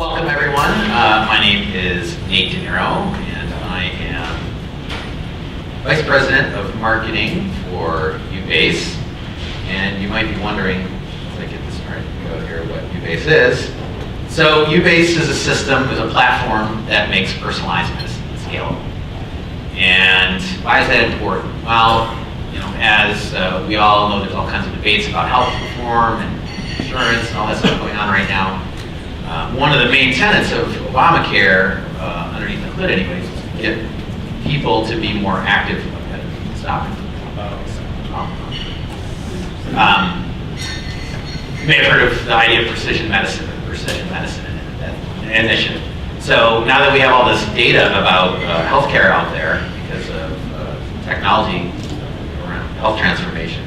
Welcome everyone. My name is DiNiro, and I am Vice President of Marketing for YouBase. And you might be wondering, as I get this started to go here, what YouBase is. So YouBase is a system, is a platform that makes personalized medicine scalable. And why is that important? Well, as we all know, there's all kinds of debates about health reform and insurance and all that stuff going on right now. One of the main tenets of Obamacare, underneath the hood anyways, is to get people to be more active. Stop it. You may have heard of the idea of precision medicine initiative. So now that we have all this data about healthcare out there because of technology around health transformation,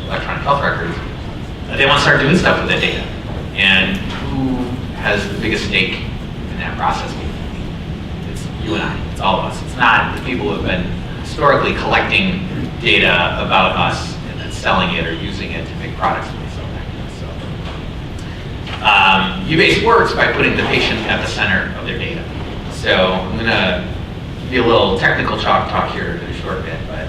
electronic health records, they want to start doing stuff with that data. And who has the biggest stake in that process? It's you and I. It's all of us. It's not the people who have been historically collecting data about us and then selling it or using it to make products that we sell back to us. So, YouBase works by putting the patient at the center of their data. So I'm going to give you a little technical talk here in a short bit, but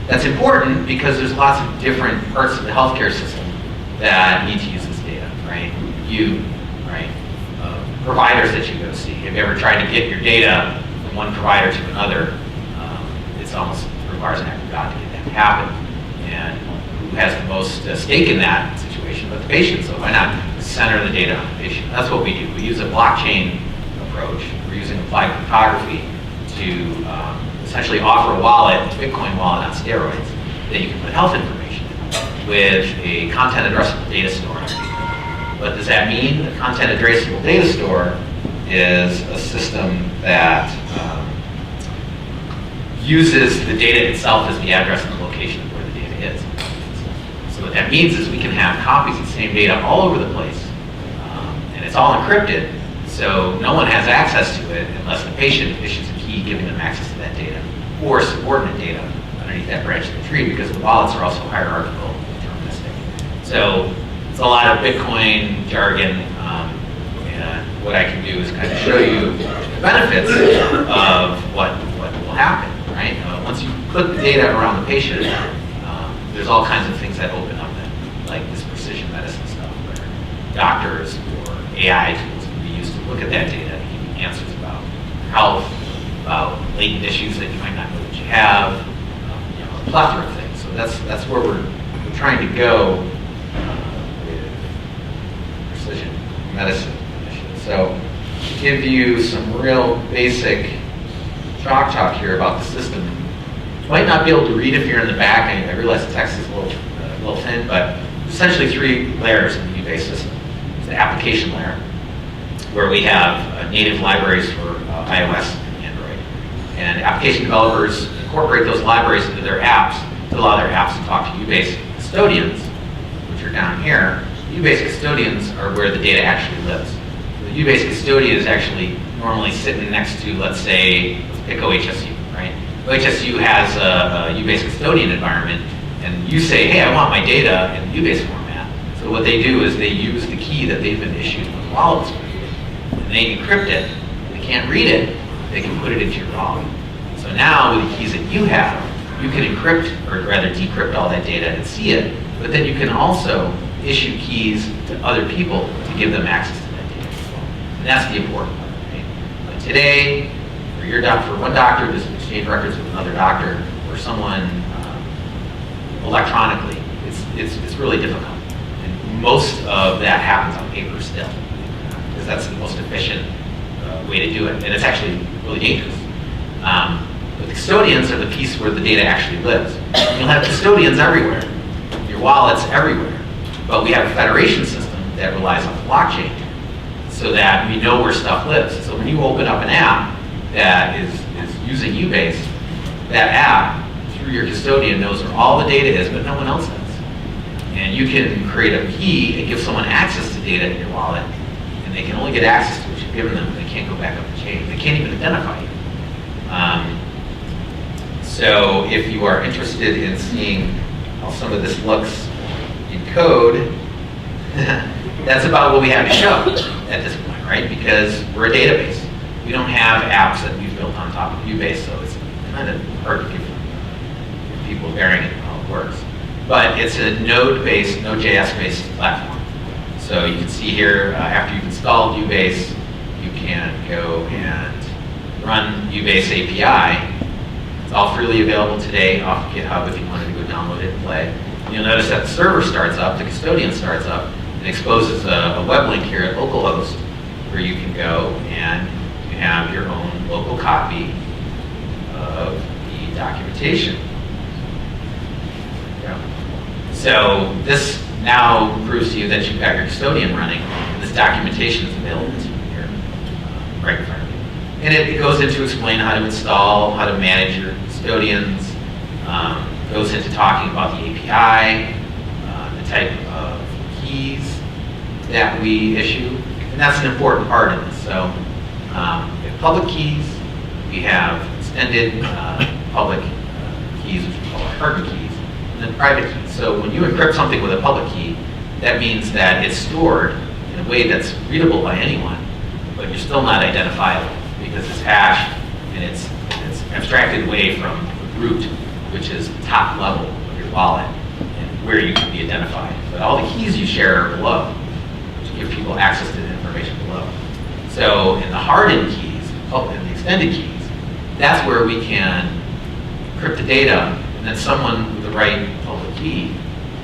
that's important because there's lots of different parts of the healthcare system that need to use this data, right? Providers that you go see. Have you ever tried to get your data from one provider to another? It's almost requires an act of God to get that to happen. And who has the most stake in that situation but the patient? So why not center the data on the patient? That's what we do. We use a blockchain approach. We're using applied cryptography to essentially offer a wallet, a Bitcoin wallet on steroids, that you can put health information in with a content addressable data store. What does that mean? The content addressable data store is a system that uses the data itself as the address and the location of where the data is. So what that means is we can have copies of the same data all over the place, and it's all encrypted, so no one has access to it unless the patient issues a key giving them access to that data, or subordinate data underneath that branch of the tree, because the wallets are also hierarchical and deterministic. So it's a lot of Bitcoin jargon, and what I can do is kind of show you the benefits of what will happen, right? Once you put the data around the patient, there's all kinds of things that open up then, like this precision medicine stuff, where doctors or AI tools can be used to look at that data and give you answers about health, about latent issues that you might not know that you have, a plethora of things. So that's where we're trying to go with precision medicine initiative. So to give you some real basic talk here about the system. You might not be able to read if you're in the back. I realize the text is a little thin, but essentially 3 layers in the YouBase system. There's the application layer, where we have native libraries for iOS and Android. And application developers incorporate those libraries into their apps to allow their apps to talk to YouBase custodians, which are down here. YouBase custodians are where the data actually lives. The YouBase custodian is actually normally sitting next to, let's say, pick OHSU, right? OHSU has a YouBase custodian environment, and you say, hey, I want my data in YouBase format. So what they do is they use the key that they've been issued when the wallet was created, and they encrypt it. They can't read it, they can put it into your wallet. So now with the keys that you have, you can encrypt, or rather decrypt all that data and see it, but then you can also issue keys to other people to give them access to that data as well. And that's the important part, right? But today, for one doctor to exchange records with another doctor, or someone electronically, it's really difficult. And most of that happens on paper still, because that's the most efficient way to do it, and it's actually really dangerous. But custodians are the piece where the data actually lives. You'll have custodians everywhere, your wallets everywhere, but we have a federation system that relies on the blockchain, so that we know where stuff lives. So when you open up an app that is using YouBase, that app, through your custodian, knows where all the data is, but no one else does. And you can create a key and give someone access to data in your wallet, and they can only get access to what you've given them. They can't go back up the chain. They can't even identify you. So if you are interested in seeing how some of this looks in code, that's about what we have to show at this point. right? Because we're a database. We don't have apps that we've built on top of YouBase, so it's kind of hard to give people bearing in how it works. But it's a Node-based, Node.js-based platform. So you can see here, after you've installed YouBase, you can go and run YouBase API. It's all freely available today off of GitHub if you wanted to go download it and play. You'll notice that the server starts up, the custodian starts up, and exposes a web link here at localhost where you can go and you have your own local copy of the documentation. Yeah. So this now proves to you that you've got your custodian running, and this documentation is available to you here, right in front of you. And it goes into explain how to install, how to manage your custodians, goes into talking about the API, the type of keys that we issue, and that's an important part of this. So we have public keys, we have extended public keys, which we call our hardware keys, and then private keys. So when you encrypt something with a public key, that means that it's stored in a way that's readable by anyone, but you're still not identifiable because it's hashed and it's abstracted away from the root, which is the top level of your wallet and where you can be identified. But all the keys you share are below to give people access to the information below. So in the hardened keys, in the extended keys, that's where we can encrypt the data, and then someone with the right public key,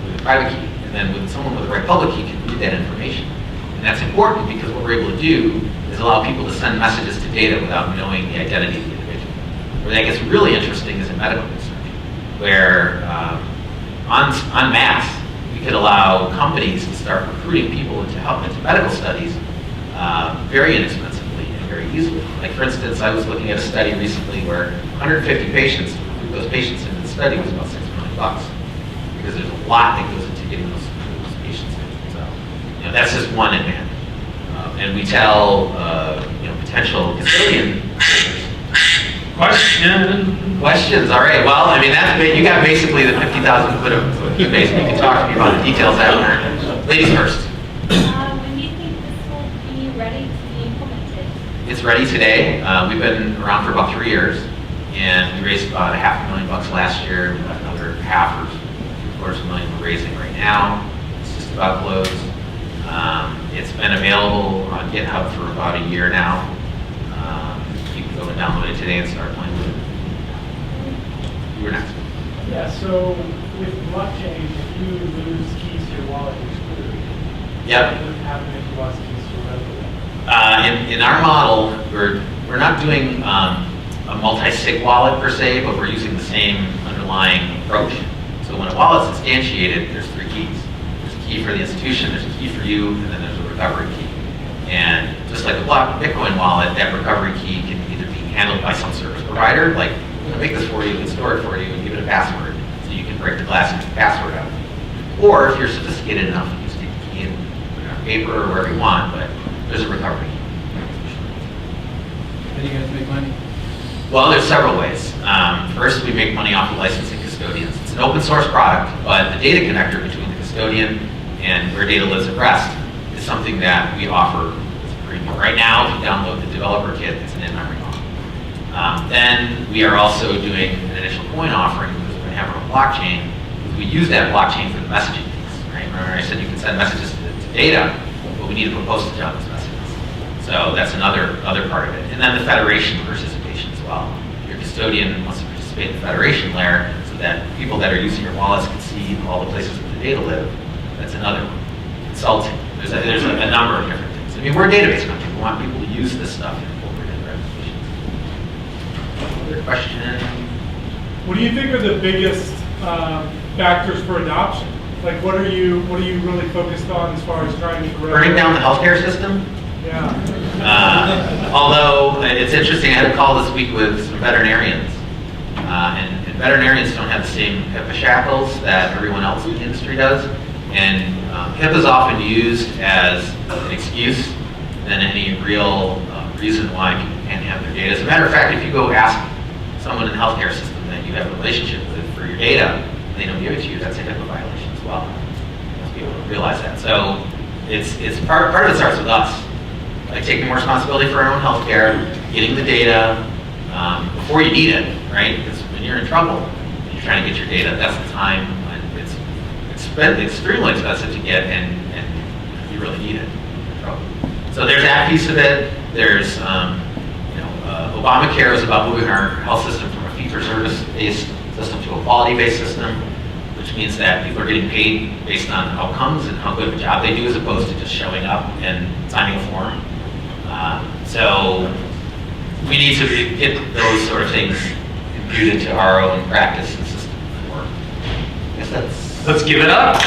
with a private key, and then with someone with the right public key can read that information. And that's important because what we're able to do is allow people to send messages to data without knowing the identity of the individual. Where that gets really interesting is in medical research, where en masse, we could allow companies to start recruiting people into medical studies very inexpensively and very easily. Like for instance, I was looking at a study recently where 150 patients, those patients in the study was about $6 million, because there's a lot that goes into getting those patients in. So, that's just one advantage. And we tell, potential custodian questions. All right. Well, I mean, you got basically the 50,000 foot of YouBase. You can talk to me about the details after. Ladies first. When do you think this will be ready to be implemented? It's ready today. We've been around for about 3 years, and we raised about $500,000 last year. We've got another half or $250,000 we're raising right now. It's just about closed. It's been available on GitHub for about a year now. You can go and download it today and start playing with it. You were next. Yeah, so with blockchain, if you lose keys to your wallet, you're screwed. Yep. What would happen if you lost keys to your wallet? In our model, we're not doing a multi-sig wallet per se, but we're using the same underlying approach. So when a wallet's instantiated, there's 3 keys. There's a key for the institution, there's a key for you, and then there's a recovery key. And just like a Bitcoin wallet, that recovery key can either be handled by some service provider, like I'm going to make this for you and store it for you and give it a password so you can break the glass and get the password out. Or if you're sophisticated enough, you just take the key and put it on paper or wherever you want, but there's a recovery key. How do you guys make money? Well, there's several ways. First, we make money off of licensing custodians. It's an open source product, but the data connector between the custodian and where data lives at rest is something that we offer as a premium. Right now, if you download the developer kit, it's an in-memory model. Then we are also doing an initial coin offering because we're going to have our own blockchain. We use that blockchain for the messaging piece. Right? Remember I said you can send messages to data, but we need to put postage on those messages. So that's another part of it. And then the federation participation as well. Your custodian wants to participate in the federation layer so that people that are using your wallets can see all the places where the data live. That's another one. Consulting. There's a number of different things. I mean, we're a database company. We want people to use this stuff and incorporate it in their applications. Other question? What do you think are the biggest factors for adoption? Like, what are you really focused on as far as trying to grow? Burning down the healthcare system? Yeah. Although it's interesting, I had a call this week with some veterinarians, and veterinarians don't have the same HIPAA shackles that everyone else in the industry does, and HIPAA is often used as an excuse than any real reason why people can't have their data. As a matter of fact, if you go ask someone in the healthcare system that you have a relationship with for your data, and they don't give it to you, that's a HIPAA violation as well. Most people don't realize that. So it's part of it starts with us. like taking more responsibility for our own healthcare, getting the data before you need it, right? Because when you're in trouble, and you're trying to get your data, that's the time when it's extremely expensive to get, and you really need it. So there's that piece of it. There's, Obamacare is about moving our health system from a fee-for-service-based system to a quality-based system, which means that people are getting paid based on outcomes and how good of a job they do, as opposed to just showing up and signing a form. So we need to get those sort of things imputed to our own practice and system and work. I guess that's... Let's give it up.